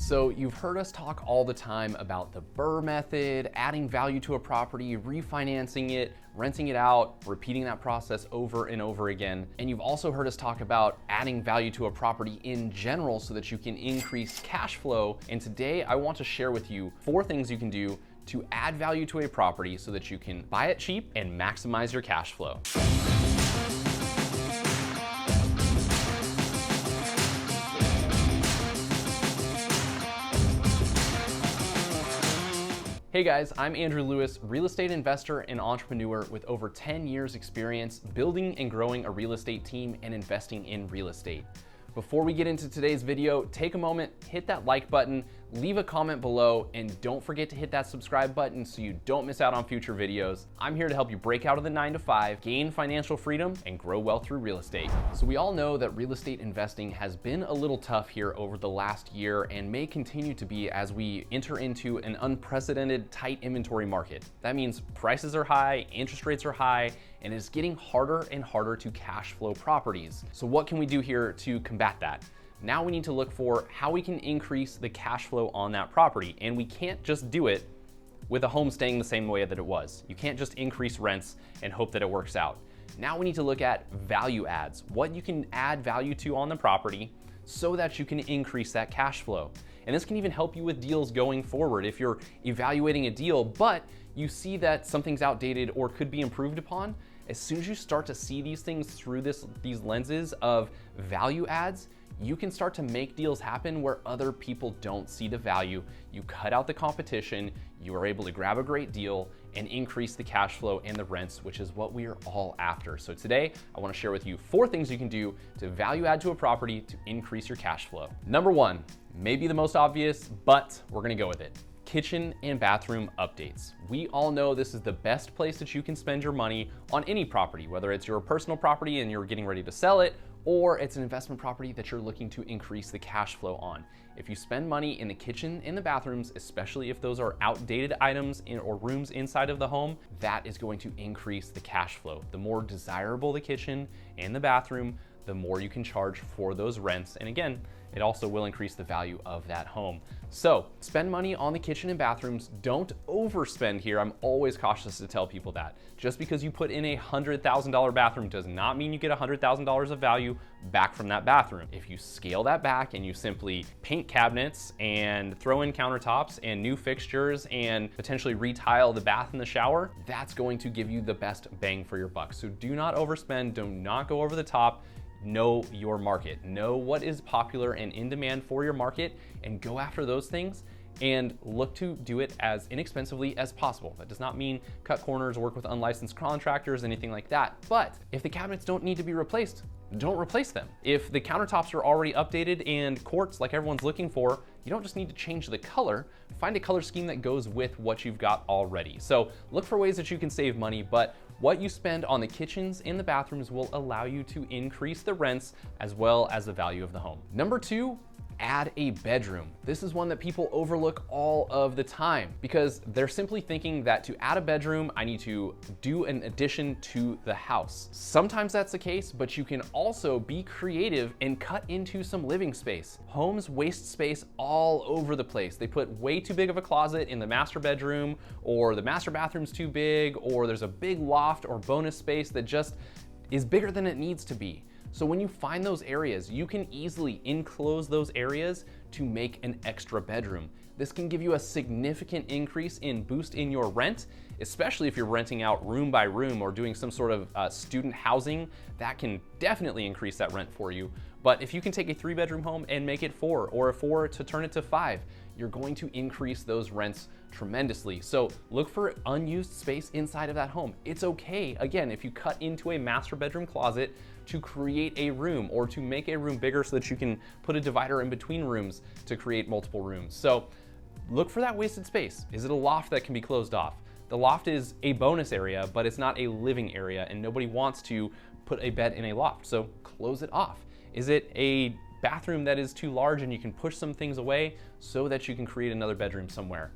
So you've heard us talk all the time about the BRRRR method, adding value to a property, refinancing it, renting it out, repeating that process over and over again. And you've also heard us talk about adding value to a property in general so that you can increase cash flow. And today I want to share with you 4 things you can do to add value to a property so that you can buy it cheap and maximize your cash flow. Hey guys, I'm Andrew Lewis, real estate investor and entrepreneur with over 10 years experience building and growing a real estate team and investing in real estate. Before we get into today's video, take a moment, hit that like button, leave a comment below, and don't forget to hit that subscribe button so you don't miss out on future videos. I'm here to help you break out of the 9-to-5, gain financial freedom, and grow wealth through real estate. So we all know that real estate investing has been a little tough here over the last year and may continue to be as we enter into an unprecedented tight inventory market. That means prices are high, interest rates are high, and it's getting harder and harder to cash flow properties. So what can we do here to combat that? Now we need to look for how we can increase the cash flow on that property. And we can't just do it with a home staying the same way that it was. You can't just increase rents and hope that it works out. Now we need to look at value adds, what you can add value to on the property so that you can increase that cash flow. And this can even help you with deals going forward. If you're evaluating a deal, but you see that something's outdated or could be improved upon, as soon as you start to see these things through these lenses of value adds, you can start to make deals happen where other people don't see the value. You cut out the competition, you are able to grab a great deal and increase the cash flow and the rents, which is what we are all after. So today, I wanna share with you 4 things you can do to value add to a property to increase your cash flow. Number 1, maybe the most obvious, but we're gonna go with it. Kitchen and bathroom updates. We all know this is the best place that you can spend your money on any property, whether it's your personal property and you're getting ready to sell it, or it's an investment property that you're looking to increase the cash flow on. If you spend money in the kitchen and the bathrooms, especially if those are outdated items or rooms inside of the home, that is going to increase the cash flow. The more desirable the kitchen and the bathroom, the more you can charge for those rents. And again, it also will increase the value of that home. So spend money on the kitchen and bathrooms. Don't overspend here. I'm always cautious to tell people that. Just because you put in a $100,000 bathroom does not mean you get $100,000 of value back from that bathroom. If you scale that back and you simply paint cabinets and throw in countertops and new fixtures and potentially retile the bath and the shower, that's going to give you the best bang for your buck. So do not overspend, do not go over the top. Know your market, know what is popular and in demand for your market, and go after those things and look to do it as inexpensively as possible. That does not mean cut corners, work with unlicensed contractors, anything like that. But if the cabinets don't need to be replaced, don't replace them. If the countertops are already updated and quartz like everyone's looking for, you don't just need to change the color, find a color scheme that goes with what you've got already. So look for ways that you can save money, but what you spend on the kitchens and the bathrooms will allow you to increase the rents as well as the value of the home. Number 2, add a bedroom. This is one that people overlook all of the time because they're simply thinking that to add a bedroom, I need to do an addition to the house. Sometimes that's the case, but you can also be creative and cut into some living space. Homes waste space all over the place. They put way too big of a closet in the master bedroom, or the master bathroom's too big, or there's a big loft or bonus space that just is bigger than it needs to be. So when you find those areas, you can easily enclose those areas to make an extra bedroom. This can give you a significant increase in boost in your rent, especially if you're renting out room by room or doing some sort of student housing. That can definitely increase that rent for you. But if you can take a 3-bedroom home and make it 4, or a 4 to turn it to 5, you're going to increase those rents tremendously. So look for unused space inside of that home. It's okay, again, if you cut into a master bedroom closet to create a room or to make a room bigger so that you can put a divider in between rooms to create multiple rooms. So look for that wasted space. Is it a loft that can be closed off? The loft is a bonus area, but it's not a living area, and nobody wants to put a bed in a loft, so close it off. Is it a bathroom that is too large and you can push some things away so that you can create another bedroom somewhere?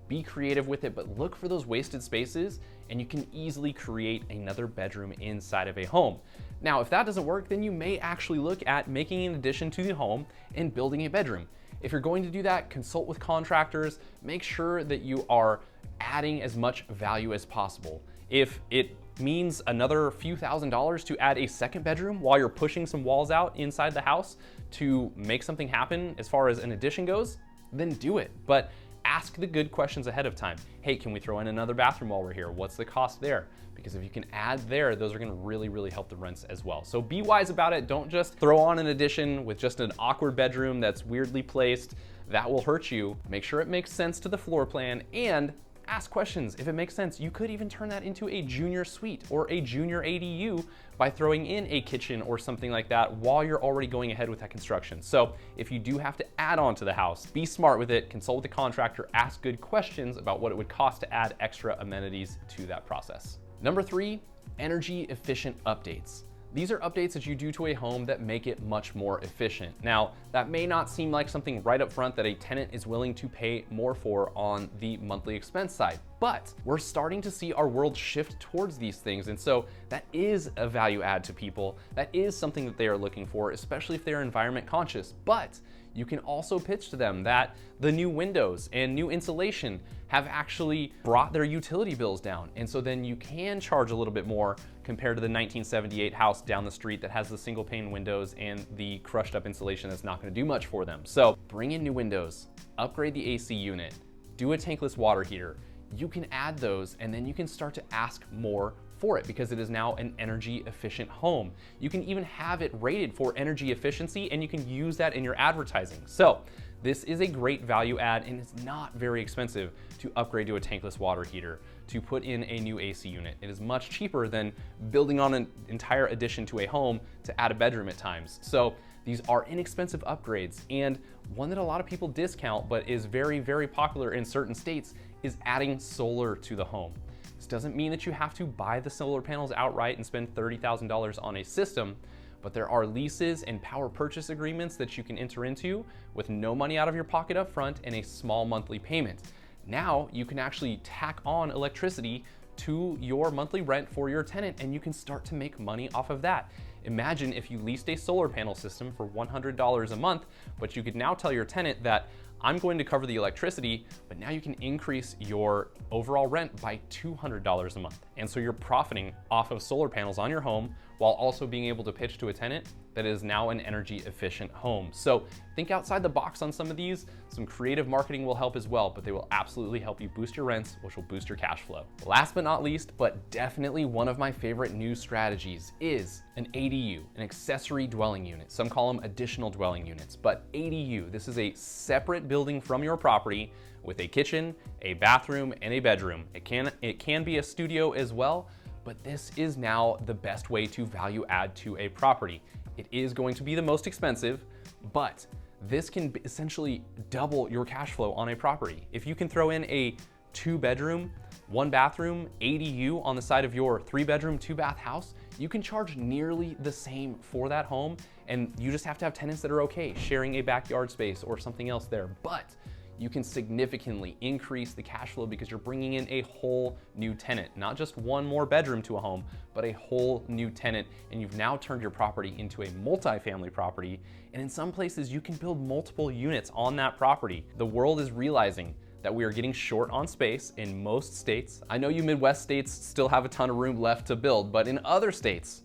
Be creative with it, but look for those wasted spaces and you can easily create another bedroom inside of a home. Now, if that doesn't work, then you may actually look at making an addition to the home and building a bedroom. If you're going to do that, consult with contractors, make sure that you are adding as much value as possible. If it means another few $1,000s to add a second bedroom while you're pushing some walls out inside the house to make something happen as far as an addition goes, then do it. But ask the good questions ahead of time. Hey, can we throw in another bathroom while we're here? What's the cost there? Because if you can add there, those are gonna really help the rents as well. So be wise about it. Don't just throw on an addition with just an awkward bedroom that's weirdly placed. That will hurt you. Make sure it makes sense to the floor plan and ask questions. If it makes sense, you could even turn that into a junior suite or a junior ADU by throwing in a kitchen or something like that while you're already going ahead with that construction. So if you do have to add on to the house, be smart with it, consult with the contractor, ask good questions about what it would cost to add extra amenities to that process. Number 3, energy efficient updates. These are updates that you do to a home that make it much more efficient. Now, that may not seem like something right up front that a tenant is willing to pay more for on the monthly expense side, but we're starting to see our world shift towards these things. And so that is a value add to people. That is something that they are looking for, especially if they're environment conscious. But you can also pitch to them that the new windows and new insulation have actually brought their utility bills down. And so then you can charge a little bit more compared to the 1978 house down the street that has the single pane windows and the crushed up insulation that's not gonna do much for them. So bring in new windows, upgrade the AC unit, do a tankless water heater. You can add those and then you can start to ask more for it because it is now an energy efficient home. You can even have it rated for energy efficiency and you can use that in your advertising. So this is a great value add and it's not very expensive to upgrade to a tankless water heater, to put in a new AC unit. It is much cheaper than building on an entire addition to a home to add a bedroom at times. So these are inexpensive upgrades, and one that a lot of people discount but is very popular in certain states is adding solar to the home. This doesn't mean that you have to buy the solar panels outright and spend $30,000 on a system, but there are leases and power purchase agreements that you can enter into with no money out of your pocket up front and a small monthly payment. Now you can actually tack on electricity to your monthly rent for your tenant and you can start to make money off of that. Imagine if you leased a solar panel system for $100 a month, but you could now tell your tenant that I'm going to cover the electricity, but now you can increase your overall rent by $200 a month. And so you're profiting off of solar panels on your home while also being able to pitch to a tenant that is now an energy efficient home. So think outside the box on some of these. Some creative marketing will help as well, but they will absolutely help you boost your rents, which will boost your cash flow. Last but not least, but definitely one of my favorite new strategies is an ADU, an accessory dwelling unit. Some call them additional dwelling units, but ADU, this is a separate building from your property with a kitchen, a bathroom, and a bedroom. It can be a studio as well, but this is now the best way to value add to a property. It is going to be the most expensive, but this can essentially double your cash flow on a property. If you can throw in a 2-bedroom, 1-bathroom ADU on the side of your 3-bedroom, 2-bath house, you can charge nearly the same for that home, and you just have to have tenants that are okay sharing a backyard space or something else there. But you can significantly increase the cash flow because you're bringing in a whole new tenant, not just one more bedroom to a home, but a whole new tenant. And you've now turned your property into a multifamily property. And in some places you can build multiple units on that property. The world is realizing that we are getting short on space in most states. I know you Midwest states still have a ton of room left to build, but in other states,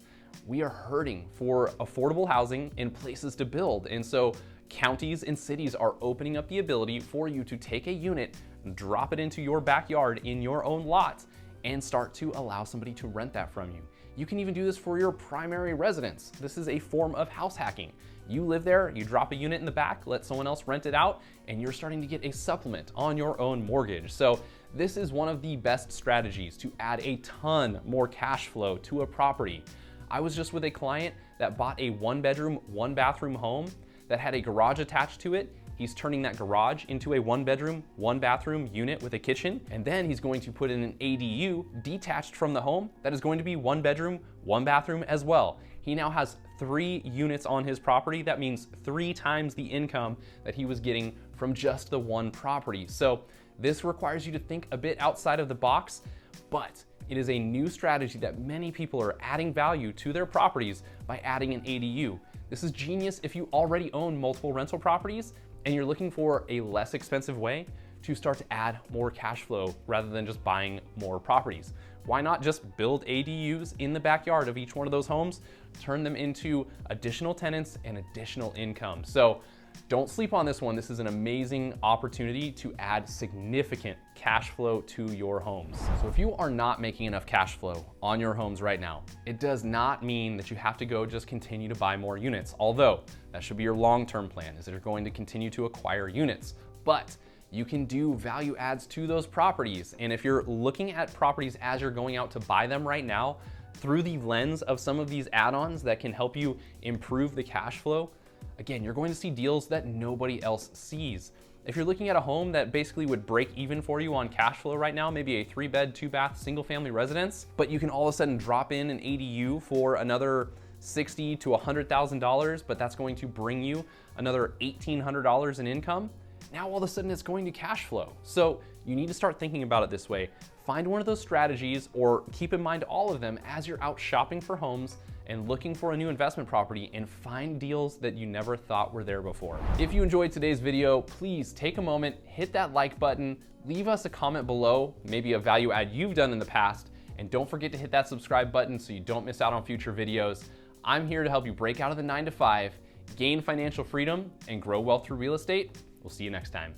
we are hurting for affordable housing and places to build. And so counties and cities are opening up the ability for you to take a unit, drop it into your backyard in your own lot, and start to allow somebody to rent that from you. You can even do this for your primary residence. This is a form of house hacking. You live there, you drop a unit in the back, let someone else rent it out, and you're starting to get a supplement on your own mortgage. So this is one of the best strategies to add a ton more cash flow to a property. I was just with a client that bought a 1-bedroom, 1-bathroom home that had a garage attached to it. He's turning that garage into a 1-bedroom, 1-bathroom unit with a kitchen, and then he's going to put in an ADU detached from the home that is going to be 1-bedroom, 1-bathroom as well. He now has 3 units on his property. That means 3 times the income that he was getting from just the one property. So this requires you to think a bit outside of the box, but it is a new strategy that many people are adding value to their properties by adding an ADU. This is genius if you already own multiple rental properties and you're looking for a less expensive way to start to add more cash flow rather than just buying more properties. Why not just build ADUs in the backyard of each one of those homes, turn them into additional tenants and additional income? So don't sleep on this one. This is an amazing opportunity to add significant cash flow to your homes. So if you are not making enough cash flow on your homes right now, it does not mean that you have to go just continue to buy more units, although that should be your long-term plan, is that you're going to continue to acquire units. But you can do value adds to those properties. And if you're looking at properties as you're going out to buy them right now, through the lens of some of these add-ons that can help you improve the cash flow, again, you're going to see deals that nobody else sees. If you're looking at a home that basically would break even for you on cash flow right now, maybe a 3-bed, 2-bath, single-family residence, but you can all of a sudden drop in an ADU for another $60,000 to $100,000, but that's going to bring you another $1,800 in income, now all of a sudden it's going to cash flow. So you need to start thinking about it this way. Find one of those strategies, or keep in mind all of them as you're out shopping for homes and looking for a new investment property, and find deals that you never thought were there before. If you enjoyed today's video, please take a moment, hit that like button, leave us a comment below, maybe a value add you've done in the past, and don't forget to hit that subscribe button so you don't miss out on future videos. I'm here to help you break out of the 9 to 5, gain financial freedom, and grow wealth through real estate. We'll see you next time.